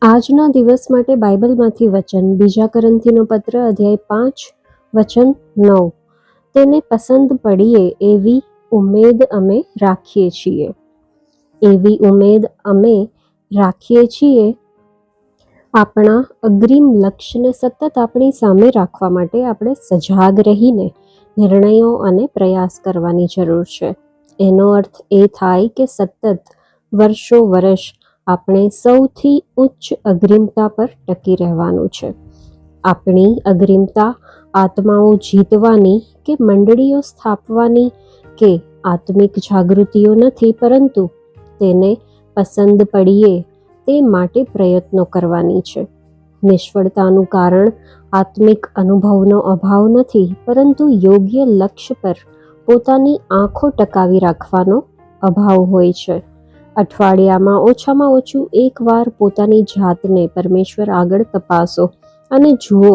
આજના દિવસ માટે બાઇબલમાંથી વચન બીજા કોરિન્થીનો પત્ર અધ્યાય 5 વચન 9. તેને પસંદ પડીએ એવી ઉમેદ અમે રાખીએ છીએ. એવી ઉમેદ અમે રાખીએ છીએ. આપણા અગ્રીમ લક્ષ્યને સતત આપણી સામે રાખવા માટે આપણે સજાગ રહીને નિર્ણયો અને પ્રયાસ કરવાની જરૂર છે. એનો અર્થ એ થાય કે સતત વર્ષો વર્ષ આપણે સૌથી ઉચ્ચ અગ્રીમતા પર ટકી રહેવાનું છે. આપણી અગ્રીમતા આત્માઓ જીતવાની કે મંડળીઓ સ્થાપવાની કે આત્મિક જાગૃતિઓ નથી, પરંતુ તેને પસંદ પડીએ તે માટે પ્રયત્નો કરવાની છે. નિષ્ફળતાનું કારણ આત્મિક અનુભવનો અભાવ નથી, પરંતુ યોગ્ય લક્ષ્ય પર પોતાની આંખો ટકાવી રાખવાનો અભાવ હોય છે. અઠવાડિયામાં ઓછામાં ઓછું એકવાર પોતાની જાતને પરમેશ્વર આગળ તપાસો અને જુઓ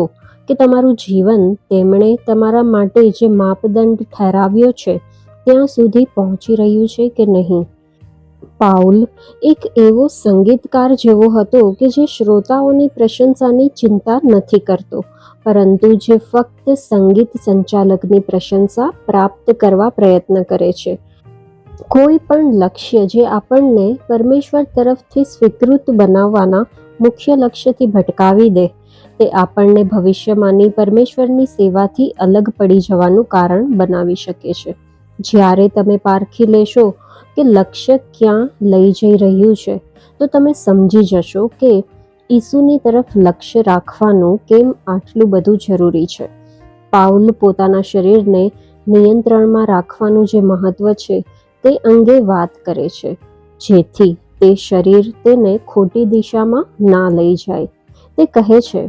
કે તમારું જીવન તેમણે તમારા માટે જે માપદંડ ઠરાવ્યો છે ત્યાં સુધી પહોંચી રહ્યું છે કે નહીં. પાઉલ એક એવો સંગીતકાર જેવો હતો કે જે શ્રોતાઓની પ્રશંસાની ચિંતા નથી કરતો, પરંતુ જે ફક્ત સંગીત સંચાલકની પ્રશંસા પ્રાપ્ત કરવા પ્રયત્ન કરે છે. કોઈ પણ લક્ષ્ય જે આપણને પરમેશ્વર તરફથી સ્વીકૃત બનાવવાના મુખ્ય લક્ષ્યથી ભટકાવી દે, તે આપણને ભવિષ્યમાંની પરમેશ્વરની સેવાથી અલગ પડી જવાનું કારણ બનાવી શકે છે. જ્યારે તમે પારખી લેશો કે લક્ષ્ય ક્યાં લઈ જઈ રહ્યું છે, તો તમે સમજી જશો કે ઈસુની તરફ લક્ષ્ય રાખવાનું કેમ આટલું બધું જરૂરી છે. પાઉલ પોતાના શરીરને નિયંત્રણમાં રાખવાનું જે મહત્વ છે તે અંગે વાત કરે છે, જેથી તે શરીર તેને ખોટી દિશામાં ના લઈ જાય. તે કહે છે,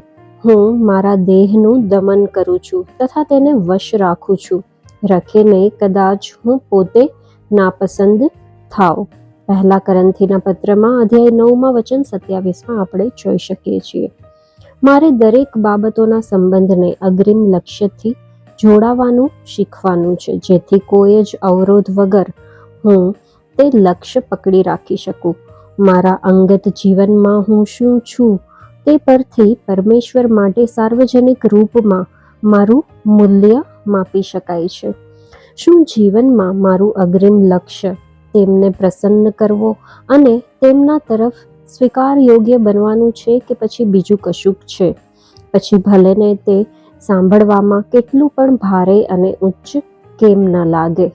હું મારા દેહનું દમન કરું છું તથા તેને વશ રાખું છું, રખેને કદાચ હું પોતે નાપસંદ થાવ. પહેલા કોરિન્થીના પત્રમાં અધ્યાય 9 વચન 27 આપણે જોઈ શકીએ છીએ. મારે દરેક બાબતોના સંબંધને અગ્રીમ લક્ષ્યથી જોડાવાનું શીખવાનું છે, જેથી કોઈ જ અવરોધ વગર હું તે લક્ષ્ય પકડી રાખી શકું. મારા અંગત જીવનમાં હું શું છું તે પરથી પરમેશ્વર માટે સાર્વજનિક રૂપમાં મારું મૂલ્ય માપી શકાય છે. શું જીવનમાં મારું અગ્રીમ લક્ષ્ય તેમને પ્રસન્ન કરવો અને તેમના તરફ સ્વીકાર યોગ્ય બનવાનું છે કે પછી બીજું કશુંક છે? પછી ભલેને તે સાંભળવામાં કેટલું પણ ભારે અને ઉચ્ચ કેમ ન લાગે.